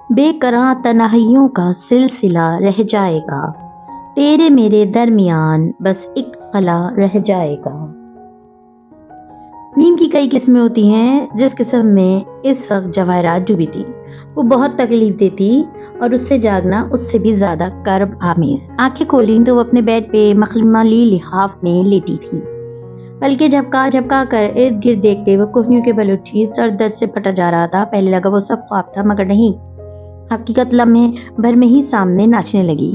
بے قرار تنہائیوں کا سلسلہ رہ جائے گا، تیرے میرے درمیان بس ایک خلا رہ جائے گا۔ نیند کی کئی قسمیں ہوتی ہیں، جس قسم میں اس وقت جواہرات ڈوبی تھی وہ بہت تکلیف دیتی اور اس سے جاگنا اس سے بھی زیادہ کرب آمیز۔ آنکھیں کھولیں تو وہ اپنے بیڈ پہ مخملی لحاف میں لیٹی تھی، بلکہ جھپکا کر ارد گرد دیکھتے وہ کوہنیوں کے بل اٹھی، سر درد سے پھٹا جا رہا تھا۔ پہلے لگا وہ سب خواب تھا، مگر نہیں، حقیقت لمحے بھر میں ہی سامنے ناچنے لگی۔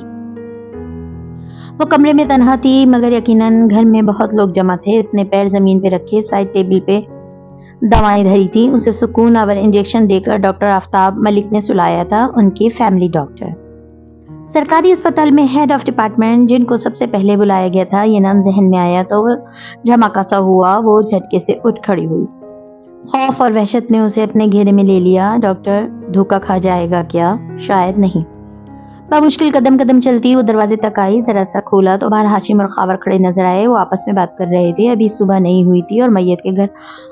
وہ کمرے میں تنہا تھی، مگر یقیناً گھر میں بہت لوگ جمع تھے۔ اس نے پیر زمین پہ رکھے سائڈ ٹیبل پہ دوائیں دھری تھی۔ اسے سکون آور انجیکشن دے کر ڈاکٹر آفتاب ملک نے سلایا تھا، ان کے فیملی ڈاکٹر۔ سرکاری اسپتال میں ہیڈ آف ڈپارٹمنٹ جن کو سب سے پہلے بلایا گیا تھا، یہ نام ذہن میں آیا تو وہ جھماکا سا ہوا۔ وہ جھٹکے سے اٹھ کھڑی ہوئی، خوف اور وحشت نے اسے اپنے گھیرے میں لے لیا۔ ڈاکٹر دھوکا کھا جائے گا کیا؟ شاید نہیں۔ بمشکل قدم چلتی وہ دروازے تک آئی، ذرا سا کھولا تو باہر ہاشم اور خاور کھڑے نظر آئے۔ وہ آپس میں بات کر رہے تھے، ابھی صبح نہیں ہوئی تھی اور میت کے گھر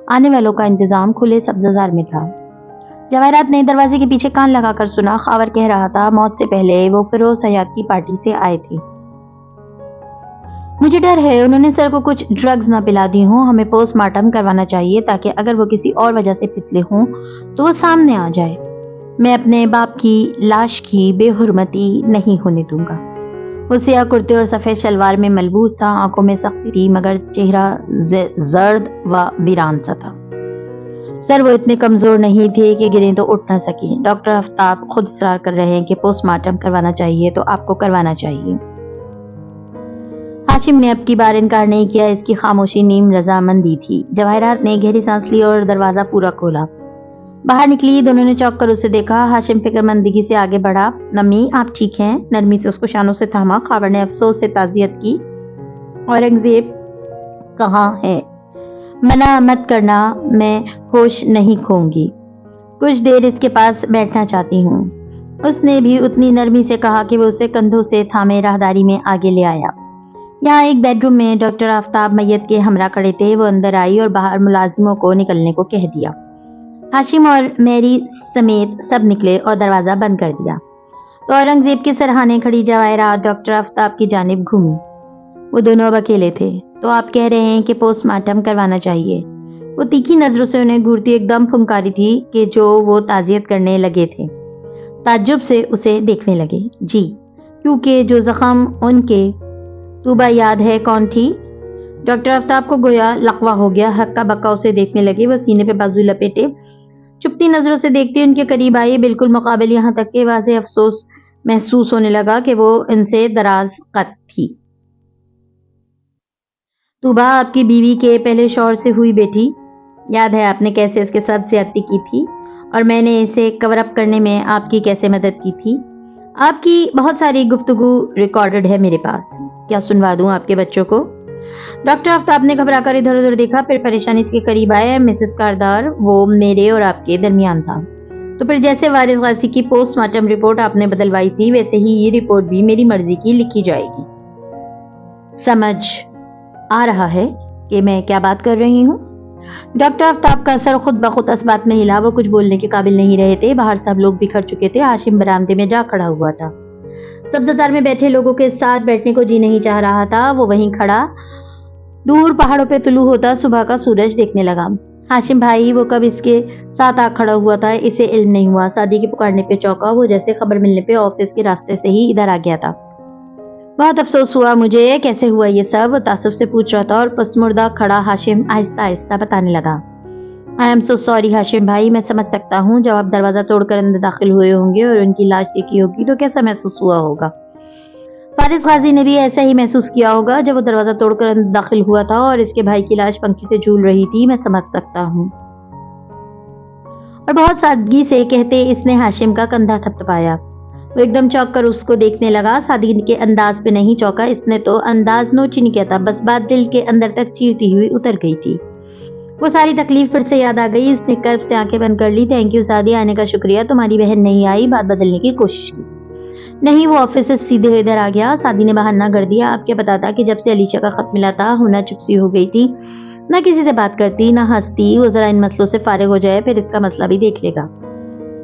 آنے والوں کا انتظام کھلے سبززار میں تھا۔ جواہرات نے دروازے کے پیچھے کان لگا کر سنا۔ خاور کہہ رہا تھا موت سے پہلے وہ فیروز حیات کی پارٹی سے آئے تھے۔ مجھے ڈر ہے انہوں نے سر کو کچھ ڈرگز نہ پلا دی ہوں، ہمیں پوسٹ مارٹم کروانا چاہیے تاکہ اگر وہ کسی اور وجہ سے پھسلے ہوں تو وہ سامنے آ جائے۔ میں اپنے باپ کی لاش کی بے حرمتی نہیں ہونے دوں گا۔ وہ سیاہ کرتے اور سفید شلوار میں ملبوس تھا، آنکھوں میں سختی تھی مگر چہرہ زرد و ویران سا تھا۔ سر وہ اتنے کمزور نہیں تھے کہ گریں تو اٹھ نہ سکیں۔ ڈاکٹر آفتاب خود اصرار کر رہے ہیں کہ پوسٹ مارٹم کروانا چاہیے تو آپ کو کروانا چاہیے۔ ہاشم نے اب کی بار انکار نہیں کیا، اس کی خاموشی نیم رضامندی تھی۔ جواہرات نے گہری سانس لی اور دروازہ پورا کھولا۔ باہر نکلی، دونوں نے چونک کر اسے دیکھا۔ ہاشم فکر مندگی سے آگے بڑھا۔ ممی آپ ٹھیک ہیں؟ نرمی سے اس کو شانوں سے تھاما۔ خاور نے افسوس سے تعزیت کی۔ اورنگزیب کہاں ہے؟ منع مت کرنا، میں ہوش نہیں کھوں گی، کچھ دیر اس کے پاس بیٹھنا چاہتی ہوں۔ اس نے بھی اتنی نرمی سے کہا کہ وہ اسے کندھوں سے تھامے راہداری میں آگے لے آیا۔ یہاں ایک بیڈ روم میں ڈاکٹر آفتاب میت کے ہمراہ کھڑے تھے۔ وہ اندر آئی اور باہر ملازموں کو نکلنے کو کہہ دیا۔ ہاشم اور میری سمیت سب نکلے اور دروازہ بند کر دیا تو اورنگزیب کے سرہانے کھڑی جواہرات ڈاکٹر آفتاب کی جانب گھومی۔ وہ دونوں اب اکیلے تھے۔ تو آپ کہہ رہے ہیں کہ پوسٹ مارٹم کروانا چاہیے؟ وہ تیکھی نظروں سے انہیں گھورتی ایک دم پھنکاری تھی کہ جو وہ تعزیت کرنے لگے تھے تعجب سے اسے دیکھنے لگے۔ جی، کیونکہ جو زخم ان کے توبہ یاد ہے کون تھی؟ ڈاکٹر آفتاب کو گویا لقوہ ہو گیا، ہکا بکا اسے دیکھنے لگے۔ وہ سینے پہ بازو لپیٹے چپتی نظروں سے دیکھتی ان کے قریب آئی، بالکل مقابل، یہاں تک کہ واضح افسوس محسوس ہونے لگا کہ وہ ان سے دراز قد تھی۔ توبہ آپ کی بیوی کے پہلے شوہر سے ہوئی بیٹی، یاد ہے آپ نے کیسے اس کے ساتھ زیادتی کی تھی اور میں نے اسے کور اپ کرنے میں آپ کی کیسے مدد کی تھی؟ آپ کی بہت ساری گفتگو ریکارڈڈ ہے میرے پاس، کیا سنوا دوں آپ کے بچوں کو؟ ڈاکٹر آفتاب نے گھبرا کر ادھر ادھر دیکھا، پھر پریشانی سے قریب آئے۔ مسز کاردار، وہ میرے اور آپ کے درمیان تھا، تو پھر جیسے وارث غازی کی پوسٹ مارٹم رپورٹ آپ نے بدلوائی تھی ویسے ہی یہ رپورٹ بھی میری مرضی کی لکھی جائے گی۔ سمجھ آ رہا ہے کہ میں کیا بات کر رہی ہوں؟ ڈاکٹر آفتاب کا سر خود بخود اس بات میں ہلا، وہ کچھ بولنے کے قابل نہیں رہے تھے۔ باہر سب لوگ بکھر چکے تھے۔ ہاشم برآمدے میں جا کھڑا ہوا تھا، سبززار میں بیٹھے لوگوں کے ساتھ بیٹھنے کو جی نہیں چاہ رہا تھا۔ وہ وہیں کھڑا دور پہاڑوں پہ طلوع ہوتا صبح کا سورج دیکھنے لگا۔ ہاشم بھائی، وہ کب اس کے ساتھ آ کھڑا ہوا تھا اسے علم نہیں ہوا۔ سعدی کے پکارنے پہ چونکا، وہ جیسے خبر ملنے پہ آفس کے راستے سے ہی ادھر آ گیا تھا۔ بہت افسوس ہوا مجھے، کیسے ہوا یہ سب؟ وہ تعصب سے پوچھ رہا تھا اور پس مردہ کھڑا ہاشم آہستہ آہستہ بتانے لگا۔ آئی ایم سو سوری ہاشم بھائی، میں سمجھ سکتا ہوں جب آپ دروازہ توڑ کر اندر داخل ہوئے ہوں گے اور ان کی لاش دیکھی ہوگی تو کیسا محسوس ہوا ہوگا۔ وارث غازی نے بھی ایسا ہی محسوس کیا ہوگا جب وہ دروازہ توڑ کر اندر داخل ہوا تھا اور اس کے بھائی کی لاش پنکھی سے جھول رہی تھی، میں سمجھ سکتا ہوں۔ اور بہت سادگی سے کہتے اس نے ہاشم کا کندھا تھپتھپایا۔ وہ ایک دم چونک کر اس کو دیکھنے لگا۔ سادگی کے انداز پہ نہیں چونکا، اس نے تو انداز نوچی نہیں کیا تھا، بس بات دل کے اندر تک چیرتی ہوئی اتر گئی تھی۔ وہ ساری تکلیف پھر سے یاد آ گئی۔ اس نے کرب سے آنکھیں بند کر لی۔ تھینک یو سادی، آنے کا شکریہ۔ تمہاری بہن نہیں آئی؟ بات بدلنے کی کوشش کی؟ نہیں، وہ آفس سے سیدھے ادھر آ گیا۔ سادی نے بہانہ گڑھ دیا۔ آپ کیا بتاتا کہ جب سے علیشا کا خط ملا تھا ہونا چپ سی ہو گئی تھی، نہ کسی سے بات کرتی نہ ہنستی۔ وہ ذرا ان مسئلوں سے فارغ ہو جائے پھر اس کا مسئلہ بھی دیکھ لے گا۔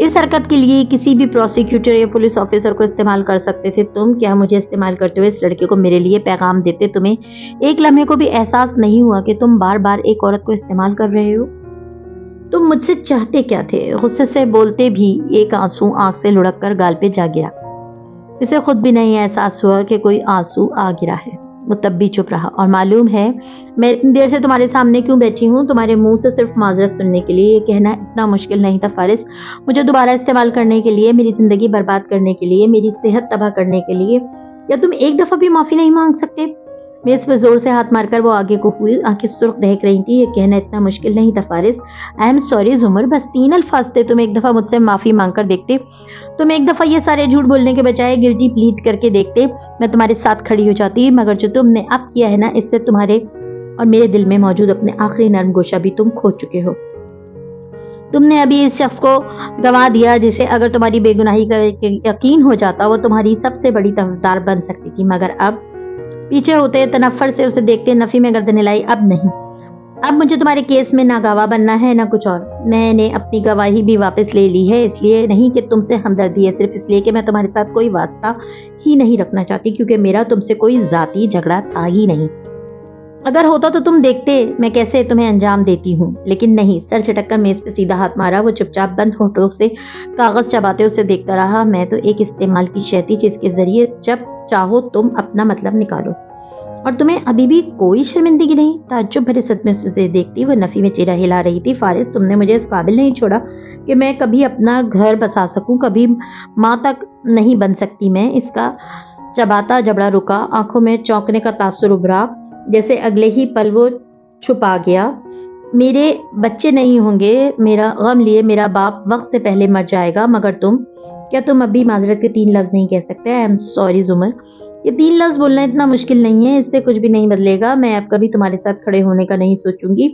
اس حرکت کے لیے کسی بھی پروسیکیوٹر یا پولیس آفیسر کو استعمال کر سکتے تھے. تم کیا مجھے استعمال کرتے ہوئے اس لڑکے کو میرے لیے پیغام دیتے تمہیں ایک لمحے کو بھی احساس نہیں ہوا کہ تم بار بار ایک عورت کو استعمال کر رہے ہو؟ تم مجھ سے چاہتے کیا تھے؟ غصے سے بولتے بھی ایک آنسو آنکھ سے لڑک کر گال پہ جا گرا. اسے خود بھی نہیں احساس ہوا کہ کوئی آنسو آ گرا ہے. وہ تب بھی چپ رہا. اور معلوم ہے میں اتنی دیر سے تمہارے سامنے کیوں بیٹھی ہوں؟ تمہارے منہ سے صرف معذرت سننے کے لیے. یہ کہنا اتنا مشکل نہیں تھا فارس. مجھے دوبارہ استعمال کرنے کے لیے، میری زندگی برباد کرنے کے لیے، میری صحت تباہ کرنے کے لیے. کیا تم ایک دفعہ بھی معافی نہیں مانگ سکتے؟ میز پہ زور سے ہاتھ مار کر وہ آگے کو ہوئی. آنکھیں سرخ دہک رہی تھی. یہ کہنا اتنا مشکل نہیں تھا فارس. آئی ایم سوری زمر. بس 3 الفاظ تھے. تم ایک دفعہ مجھ سے معافی مانگ کر دیکھتے. تم ایک دفعہ یہ سارے جھوٹ بولنے کے بجائے گلٹی پلیٹ کر کے دیکھتے. میں تمہارے ساتھ کھڑی ہو جاتی. مگر جو تم نے اب کیا ہے نا، اس سے تمہارے اور میرے دل میں موجود اپنے آخری نرم گوشہ بھی تم کھو چکے ہو. تم نے ابھی اس شخص کو گنوا دیا جسے اگر تمہاری بے گناہی کا یقین ہو جاتا وہ تمہاری سب سے بڑی طرفدار بن سکتی تھی. مگر اب پیچھے ہوتے تنفر سے اسے دیکھتے نفی میں گردن ہلائی. اب نہیں. اب مجھے تمہارے کیس میں نہ گواہ بننا ہے نہ کچھ اور. میں نے اپنی گواہی بھی واپس لے لی ہے. اس لیے نہیں کہ تم سے ہمدردی ہے، صرف اس لیے کہ میں تمہارے ساتھ کوئی واسطہ ہی نہیں رکھنا چاہتی، کیونکہ میرا تم سے کوئی ذاتی جھگڑا تھا ہی نہیں. اگر ہوتا تو تم دیکھتے میں کیسے تمہیں انجام دیتی ہوں. لیکن نہیں. سر سے ٹکر میز پہ سیدھا ہاتھ مارا. وہ چپ چاپ بند ہونٹوں سے کاغذ چباتے اسے دیکھتا رہا. میں تو ایک استعمال کی شے تھی جس کے ذریعے جب چاہو تم اپنا مطلب نکالو، اور تمہیں ابھی بھی کوئی شرمندگی نہیں؟ تعجب بھرے صدمے سے اسے دیکھتی وہ نفی میں چہرہ ہلا رہی تھی. فارس، تم نے مجھے اس قابل نہیں چھوڑا کہ میں کبھی اپنا گھر بسا سکوں، کبھی ماں تک نہیں بن سکتی میں. اس کا چباتا جبڑا رکا. آنکھوں میں چونکنے کا تاثر ابھرا جیسے اگلے ہی پل وہ چھپا گیا. میرے بچے نہیں ہوں گے، میرا غم لیے میرا باپ وقت سے پہلے مر جائے گا. مگر تم، کیا تم ابھی معذرت کے 3 لفظ نہیں کہہ سکتے؟ آئی ایم سوری زمر. یہ 3 لفظ بولنا اتنا مشکل نہیں ہے. اس سے کچھ بھی نہیں بدلے گا. میں اب کبھی تمہارے ساتھ کھڑے ہونے کا نہیں سوچوں گی.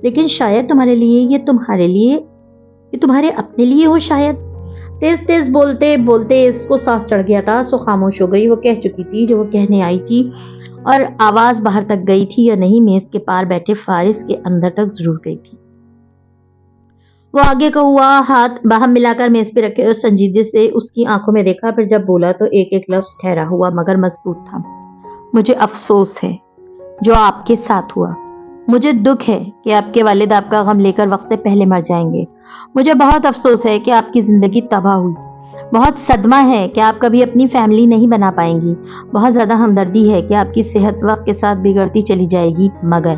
لیکن شاید تمہارے لیے، یہ تمہارے اپنے لیے ہو شاید. تیز تیز بولتے بولتے اس کو سانس چڑھ گیا تھا. سو خاموش ہو گئی. وہ کہہ چکی تھی جو وہ کہنے آئی تھی، اور آواز باہر تک گئی تھی یا نہیں میز کے پار بیٹھے فارس کے اندر تک ضرور گئی تھی. وہ آگے کا ہوا ہاتھ باہم ملا کر میز پہ رکھے اور سنجیدگی سے اس کی آنکھوں میں دیکھا. پھر جب بولا تو ایک ایک لفظ ٹھہرا ہوا مگر مضبوط تھا. مجھے افسوس ہے جو آپ کے ساتھ ہوا. مجھے دکھ ہے کہ آپ کے والد آپ کا غم لے کر وقت سے پہلے مر جائیں گے. مجھے بہت افسوس ہے کہ آپ کی زندگی تباہ ہوئی. بہت صدمہ ہے کہ آپ کبھی اپنی فیملی نہیں بنا پائیں گی. بہت زیادہ ہمدردی ہے کہ آپ کی صحت وقت کے ساتھ بگڑتی چلی جائے گی. مگر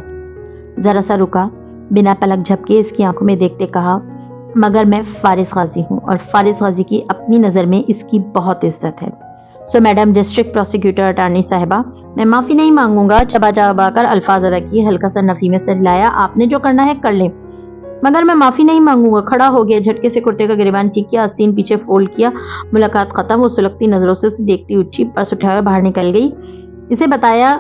ذرا سا رکا. بنا پلک جھپکے اس کی آنکھوں میں دیکھتے کہا، مگر میں فارس غازی ہوں، اور فارس غازی کی اپنی نظر میں اس کی بہت عزت ہے. سو میڈم ڈسٹرکٹ پروسیکیوٹر اٹارنی صاحبہ، میں معافی نہیں مانگوں گا. چبا چبا کر الفاظ ادا کیے. ہلکا سا نفی میں سر ہلایا. آپ نے جو کرنا ہے کر لیں، مگر میں معافی نہیں مانگوں گا. کھڑا ہو گیا. جھٹکے سے کرتے کا گریبان ٹھیک کیا. آستین پیچھے فولڈ کیا. ملاقات ختم. وہ سلگتی نظروں سے اسے دیکھتی اٹھی، پرس اٹھا کر باہر نکل گئی. اسے بتایا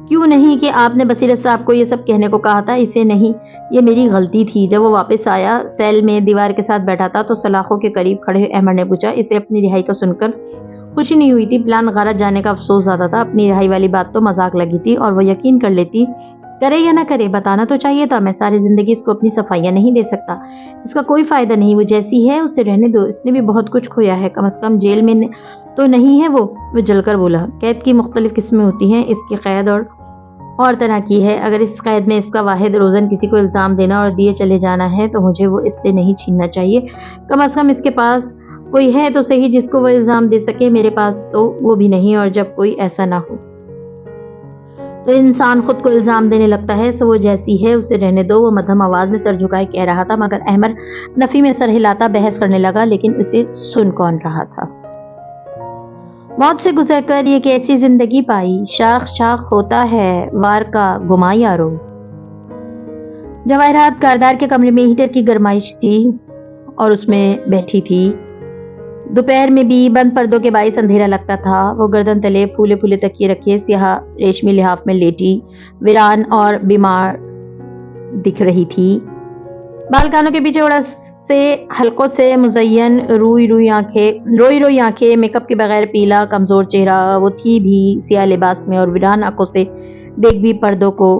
کیوں نہیں کہ آپ نے بصیرت صاحب کو یہ سب کہنے کو کہا تھا؟ اسے نہیں. یہ میری غلطی تھی. جب وہ واپس آیا، سیل میں دیوار کے ساتھ بیٹھا تھا تو سلاخوں کے قریب کھڑے احمد نے پوچھا. اسے اپنی رہائی کا سن کر خوشی نہیں ہوئی تھی، پلان غارت جانے کا افسوس زیادہ تھا. اپنی رہائی والی بات تو مذاق لگی تھی اور وہ یقین کر لیتی. کرے یا نہ کرے، بتانا تو چاہیے تھا. میں ساری زندگی اس کو اپنی صفائیاں نہیں دے سکتا. اس کا کوئی فائدہ نہیں. وہ جیسی ہے اسے رہنے دو. اس نے بھی بہت کچھ کھویا ہے. کم از کم جیل میں تو نہیں ہے وہ جل کر بولا. قید کی مختلف قسمیں ہوتی ہیں. اس کی قید اور طرح کی ہے. اگر اس قید میں اس کا واحد روزن کسی کو الزام دینا اور دیے چلے جانا ہے تو مجھے وہ اس سے نہیں چھیننا چاہیے. کم از کم اس کے پاس کوئی ہے تو صحیح جس کو وہ الزام دے سکے. میرے پاس تو وہ بھی نہیں. اور جب کوئی ایسا نہ ہو تو انسان خود کو الزام دینے لگتا ہے. سو وہ جیسی ہے اسے رہنے دو. وہ مدھم آواز میں سر جھکائے کہہ رہا تھا، مگر احمد نفی میں سر ہلاتا بحث کرنے لگا. لیکن اسے سن کون رہا تھا؟ موت سے گزر کر یہ کیسی زندگی پائی. شاخ شاخ ہوتا ہے وار کا گما یارو. جواہرات کاردار کے کمرے میں ہیٹر کی گرمائش تھی اور اس میں بیٹھی تھی. دوپہر میں بھی بند پردوں کے باعث اندھیرا لگتا تھا. وہ گردن تلے پھولے پھولے تکیے رکھے سیاہ ریشمی لحاف میں لیٹی ویران اور بیمار دکھ رہی تھی. بال کانوں کے پیچھے اڑا سے حلقوں سے مزین روئی آنکھیں میک اپ کے بغیر پیلا کمزور چہرہ. وہ تھی بھی سیاہ لباس میں اور ویران آنکھوں سے دیکھ بھی پردوں کو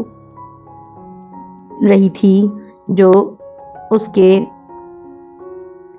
رہی تھی جو اس کے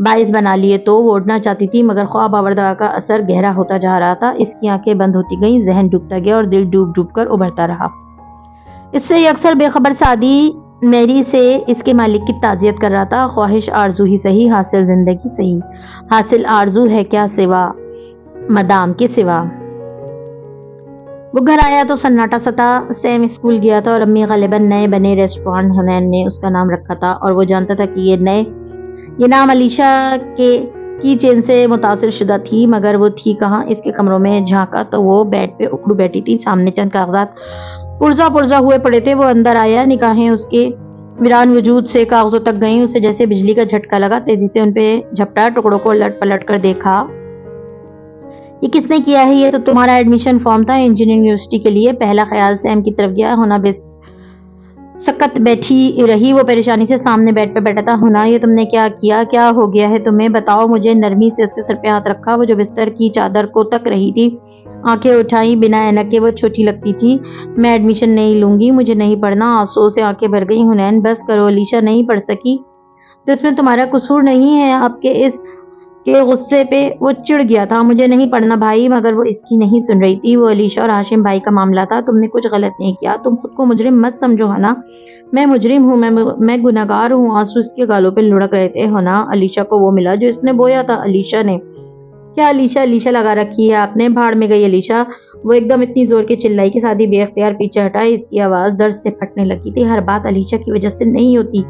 باعث بنا لیے تو وہ اڑنا چاہتی تھی، مگر خواب آوردہ کا اثر گہرا ہوتا جا رہا تھا۔ اس کی آنکھیں بند ہوتی گئیں، ذہن ڈوبتا گیا اور دل ڈوب ڈوب کر ابھرتا رہا۔ اس سے اکثر بے خبر سعدی میری سے اس کے مالک کی تعزیت کر رہا تھا۔ خواہش آرزو ہی صحیح، حاصل زندگی صحیح، حاصل آرزو ہے کیا سوا مدام کے سوا۔ وہ گھر آیا تو سناٹا سا تھا۔ سیم اسکول گیا تھا اور امی غالباً نئے بنے ریسٹورانٹ حنین نے اس کا نام رکھا تھا اور وہ جانتا تھا کہ یہ نام علیشا کے کی چین سے متاثر شدہ تھی، مگر وہ تھی کہاں؟ اس کے کمروں میں جھانکا تو وہ بیڈ پہ اکڑو بیٹھی تھی، سامنے چند کاغذات پرزا ہوئے پڑے تھے۔ وہ اندر آیا، نگاہیں اس کے ویران وجود سے کاغذوں تک گئیں، اسے جیسے بجلی کا جھٹکا لگا، تیزی سے ان پہ جھپٹا، ٹکڑوں کو الٹ پلٹ کر دیکھا۔ یہ کس نے کیا ہے؟ یہ تو تمہارا ایڈمیشن فارم تھا انجینئرنگ یونیورسٹی کے لیے۔ پہلا خیال سیم کی طرف گیا۔ ہونا بے سکت بیٹھی رہی، وہ پریشانی سے سامنے بیڈ پہ بیٹھا تھا۔ ہونا، یہ تم نے کیا کیا؟ کیا ہو گیا ہے تمہیں؟ بتاؤ مجھے۔ نرمی سے اس کے سر پہ ہاتھ رکھا، وہ جو بستر کی چادر کو تک رہی تھی، آنکھیں اٹھائیں، بنا اینک کے وہ چھوٹی لگتی تھی۔ میں ایڈمیشن نہیں لوں گی، مجھے نہیں پڑھنا۔ آنسوؤں سے آنکھیں بھر گئیں۔ حنین، بس کرو، علیشا نہیں پڑھ سکی تو اس میں تمہارا قصور نہیں ہے۔ آپ کے اس کے غصے پہ وہ چڑ گیا تھا۔ مجھے نہیں پڑھنا بھائی، مگر وہ اس کی نہیں سن رہی تھی۔ وہ علیشا اور ہاشم بھائی کا معاملہ تھا، تم نے کچھ غلط نہیں کیا، تم خود کو مجرم مت سمجھو۔ ہونا، میں مجرم ہوں، میں گنہگار ہوں۔ آنسو اس کے گالوں پہ لڑک رہے تھے۔ ہونا، علیشا کو وہ ملا جو اس نے بویا تھا۔ علیشا نے کیا؟ علیشا لگا رکھی ہے آپ نے؟ بھاڑ میں گئی علیشا۔ وہ ایک دم اتنی زور کے چلائی کہ سعدی بے اختیار پیچھے ہٹا۔ اس کی آواز درد سے پھٹنے لگی تھی۔ ہر بات علیشا کی وجہ سے نہیں ہوتی،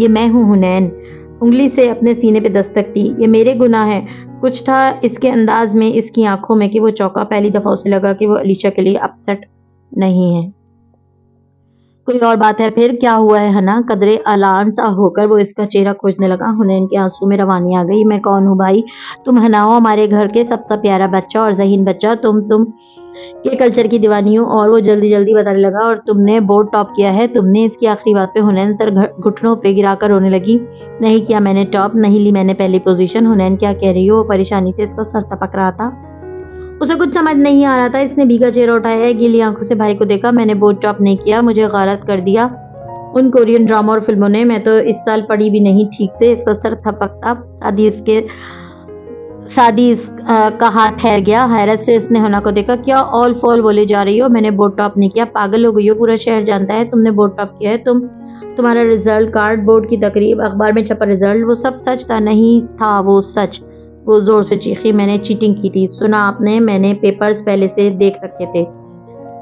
یہ میں ہوں۔ حنین انگلی سے اپنے سینے پہ دستک دی۔ یہ میرے گناہ ہے۔ کچھ تھا اس کے انداز میں، اس کی آنکھوں میں کہ وہ چونکا۔ پہلی دفعہ اسے لگا کہ وہ علیشا کے لیے اپسٹ نہیں ہے۔ کوئی اور بات ہے پھر؟ کیا ہوا ہے؟ ہنا قدرے الان سا ہو کر وہ اس کا چہرہ کھوجنے لگا۔ حنین کے آنسو میں روانی آ گئی۔ میں کون ہوں بھائی؟ تم ہنا ہو، ہمارے گھر کے سب سے پیارا بچہ اور ذہین بچہ۔ تم کے کلچر کی دیوانی ہو۔ اور وہ جلدی بتانے لگا، اور تم نے بورڈ ٹاپ کیا ہے، تم نے۔ اس کی آخری بات پہ حنین سر گھٹنوں پہ گرا کر رونے لگی۔ نہیں کیا میں نے ٹاپ، نہیں لی میں نے پہلی پوزیشن۔ حنین کیا کہہ رہی ہو؟ وہ پریشانی سے اس کا سر تپک رہا تھا، اسے کچھ سمجھ نہیں آ رہا تھا۔ اس نے بھیگا چہرہ اٹھایا ہے، گیلی آنکھوں سے بھائی کو دیکھا۔ میں نے بورڈ ٹاپ نہیں کیا، مجھے غارت کر دیا ان کورین ڈرامہ اور فلموں نے، میں تو اس سال پڑھی بھی نہیں ٹھیک سے۔ اس کا سر تھپکتا سعدی اس کا ہاتھ ٹھہر گیا۔ حیرت سے اس نے ہونا کو دیکھا۔ کیا آل فال بولے جا رہی ہو؟ میں نے بورڈ ٹاپ نہیں کیا، پاگل ہو گئی ہو؟ پورا شہر جانتا ہے تم نے بورڈ ٹاپ کیا ہے۔ تمہارا رزلٹ کارڈ، بورڈ کی تقریب، اخبار میں چھپا رزلٹ، وہ سب سچ تھا؟ نہیں تھا وہ سچ، وہ زور سے چیخی۔ میں نے چیٹنگ کی تھی، سنا آپ نے؟ میں نے پیپرز پہلے سے دیکھ رکھے تھے۔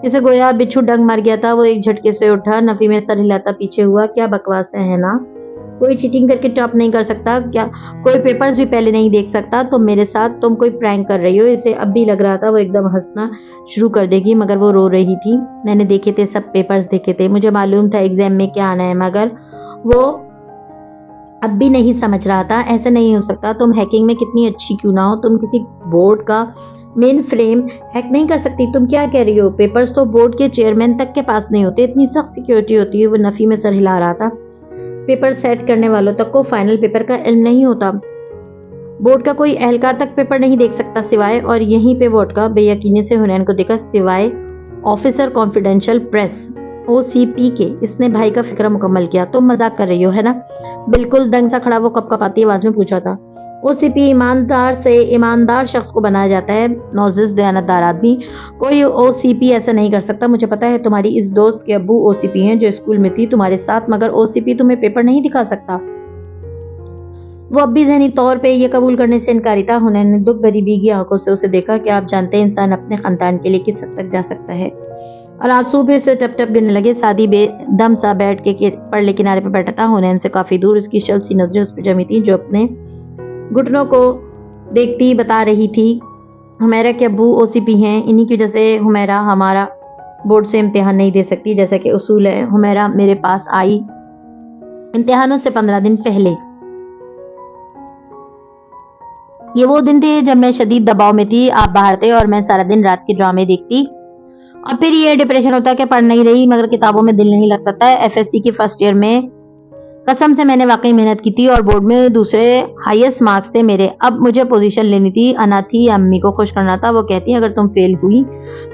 اسے گویا بچھو ڈنگ مار گیا تھا۔ وہ ایک جھٹکے سے اٹھا، نفی میں سر ہلاتا پیچھے ہوا۔ کیا بکواس ہے نا؟ کوئی چیٹنگ کر کے ٹاپ نہیں کر سکتا کیا؟ کوئی پیپرز بھی پہلے نہیں دیکھ سکتا؟ تم میرے ساتھ، تم کوئی پرینک کر رہی ہو۔ اسے اب بھی لگ رہا تھا وہ ایک دم ہنسنا شروع کر دے گی، مگر وہ رو رہی تھی۔ میں نے دیکھے تھے، سب پیپرز دیکھے تھے، مجھے معلوم تھا ایگزام میں کیا آنا ہے، مگر وہ اب بھی نہیں سمجھ رہا تھا۔ ایسا نہیں ہو سکتا، تم ہیکنگ میں کتنی اچھی کیوں نہ ہو، تم کسی بورڈ کا مین فریم ہیک نہیں کر سکتی۔ تم کیا کہہ رہی ہو؟ پیپرز تو بورڈ کے چیئرمین تک کے پاس نہیں ہوتے، اتنی سخت سیکیورٹی ہوتی ہے۔ وہ نفی میں سر ہلا رہا تھا۔ پیپر سیٹ کرنے والوں تک کو فائنل پیپر کا علم نہیں ہوتا، بورڈ کا کوئی اہلکار تک پیپر نہیں دیکھ سکتا سوائے، اور یہیں پہ ووٹ کا بے یقینی سے حنین کو دیکھا، سوائے آفیسر کانفیڈینشیل پریس OCP کے۔ اس نے بھائی کا فکر مکمل کیا۔ تم مذاق کر رہی ہو ہے نا؟ بالکل دنگ سا کھڑا وہ کپ کپاتی آواز میں پوچھا تھا۔ OCP ایماندار سے ایماندار شخص کو بنایا جاتا ہے، معزز دیانتدار آدمی۔ کوئی OCP ایسا نہیں کر سکتا۔ مجھے پتا ہے تمہاری اس دوست کے ابو OCP ہیں جو اسکول میں تھی تمہارے ساتھ، مگر OCP تمہیں پیپر نہیں دکھا سکتا۔ وہ اب بھی ذہنی طور پہ یہ قبول کرنے سے انکاری تھا۔ حنین نے دکھ بھری بھیگی آنکھوں سے اسے دیکھا۔ کیا آپ جانتے ہیں انسان اپنے خاندان کے لیے کس حد تک جا سکتا ہے؟ اور آنسو پھر سے ٹپ ٹپ گرنے لگے۔ سعدی بے دم سا بیٹھ کے پرلے کنارے پہ بیٹھا تھا، حنین سے کافی دور۔ اس کی شل سی نظریں اس پہ جمی تھیں جو اپنے گھٹنوں کو دیکھتی بتا رہی تھی حمیرہ کے ابو OCP ہیں، انہی کی وجہ سے حمیرہ ہمارا بورڈ سے امتحان نہیں دے سکتی جیسا کہ اصول ہے۔ حمیرہ میرے پاس آئی امتحانوں سے 15 دن پہلے۔ یہ وہ دن تھے جب میں شدید دباؤ میں تھی، آپ باہر تھے اور میں سارا دن رات کے ڈرامے دیکھتی، اور پھر یہ ڈپریشن ہوتا کہ پڑھ نہیں رہی، مگر کتابوں میں دل نہیں لگتا تھا۔ FSC کی فرسٹ ایئر میں قسم سے میں نے واقعی محنت کی تھی، اور بورڈ میں دوسرے ہائیسٹ مارکس تھے میرے۔ اب مجھے پوزیشن لینی تھی، انا تھی، امی کو خوش کرنا تھا۔ وہ کہتی اگر تم فیل ہوئی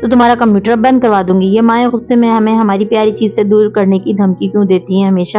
تو تمہارا کمپیوٹر بند کروا دوں گی۔ یہ مائیں غصے میں ہمیں ہماری پیاری چیز سے دور کرنے کی دھمکی کیوں دیتی ہیں ہمیشہ؟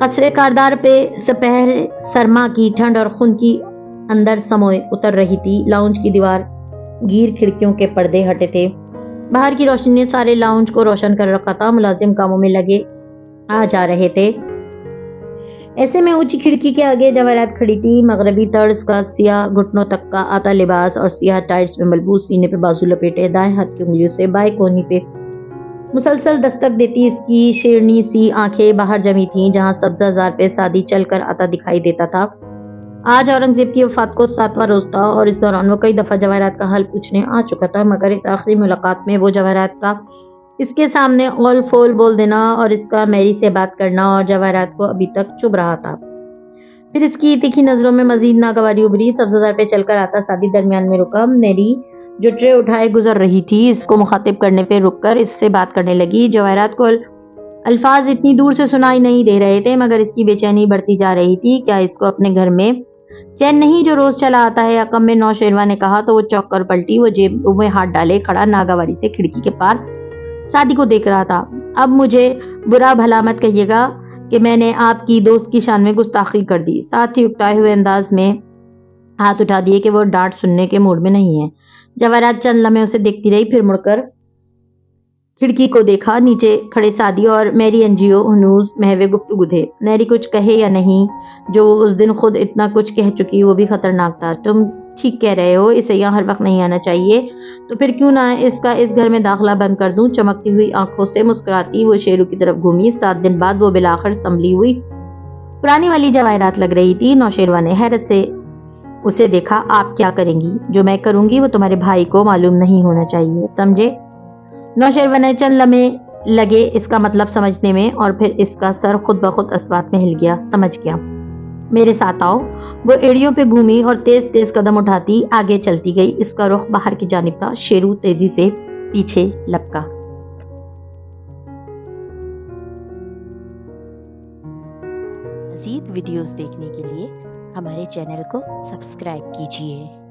قصر کاردار پہ سپہر سرما کی ٹھنڈ اور خون کی اندر سموئے اتر رہی تھی۔ لاؤنج کی دیوار گیر، کھڑکیوں کے پردے ہٹے تھے، باہر کی روشنی نے سارے لاؤنج کو روشن کر رکھا تھا۔ ملازم کاموں میں لگے آ جا رہے تھے۔ ایسے میں اونچی کھڑکی کے آگے جواہرات کھڑی تھی، مغربی طرز کا سیاہ گھٹنوں تک کا آتا لباس اور سیاہ ٹائٹس میں ملبوس، سینے پہ بازو لپیٹے، دائیں ہاتھ کی انگلیوں سے بائیں کونی پہ مسلسل دستک دیتی اس کی شیرنی سی آنکھیں باہر جمی تھیں، جہاں سبزہ زار پہ سادی چل کر آتا دکھائی دیتا تھا۔ آج اورنگزیب کی وفات کو 7واں روز تھا اور اس دوران وہ کئی دفعہ جواہرات کا حال پوچھنے آ چکا تھا، مگر اس آخری ملاقات میں وہ جواہرات کا اس کے سامنے اول فول بول دینا اور اس کا میری سے بات کرنا اور جواہرات کو ابھی تک چبھ رہا تھا۔ پھر اس کی تیکھی نظروں میں مزید ناگواری ابھری۔ سبزہ زار پہ چل کر آتا سادی درمیان میں رکا۔ میری جو ٹرے اٹھائے گزر رہی تھی اس کو مخاطب کرنے پہ رک کر اس سے بات کرنے لگی۔ جواہرات کو الفاظ اتنی دور سے سنائی نہیں دے رہے تھے، مگر اس کی بے چینی بڑھتی جا رہی تھی۔ کیا اس کو اپنے گھر میں چین نہیں جو روز چلا آتا ہے؟ یکم میں نوشیروان نے کہا تو وہ چوک کر پلٹی۔ وہ جیب میں ہاتھ ڈالے کھڑا ناگواری سے کھڑکی کے پار سادی کو دیکھ رہا تھا۔ اب مجھے برا بھلا مت کہیے گا کہ میں نے آپ کی دوست کی شان میں گستاخی کر دی۔ ساتھ ہی اکتائے ہوئے انداز میں ہاتھ اٹھا دیے کہ وہ ڈانٹ سننے کے موڈ میں نہیں ہے۔ جواہرات چند لمحے اسے دیکھتی رہی، پھر مڑ کر کھڑکی کو دیکھا۔ نیچے کھڑے سادی اور میری انجیو ہنوز محو گفتگو تھے۔ میری کچھ کہے یا نہیں، جو اس دن خود اتنا کچھ کہہ چکی وہ بھی خطرناک تھا۔ تم ٹھیک کہہ رہے ہو، اسے یہاں ہر وقت نہیں آنا چاہیے، تو پھر کیوں نہ اس کا اس گھر میں داخلہ بند کر دوں؟ چمکتی ہوئی آنکھوں سے مسکراتی وہ شیرو کی طرف گھومی۔ 7 دن بعد وہ بالآخر سنبھلی ہوئی پرانی والی جواہرات لگ رہی تھی۔ نوشیروان نے حیرت سے اسے دیکھا۔ آپ کیا کریں گی؟ جو میں کروں گی وہ تمہارے بھائی کو معلوم نہیں ہونا چاہیے، سمجھے؟ نوشیروان نے چند لمحے لگے اس کا مطلب سمجھنے میں، اور پھر اس کا سر خود بخود اسوات میں ہل گیا۔ سمجھ گیا، میرے ساتھ آؤ۔ وہ ایڑیوں پہ گھومی اور تیز تیز قدم اٹھاتی آگے چلتی گئی۔ اس کا رخ باہر کی جانب تھا۔ شیرو تیزی سے پیچھے لپکا۔ مزید ویڈیوز دیکھنے کے لیے ہمارے چینل کو سبسکرائب کیجیے۔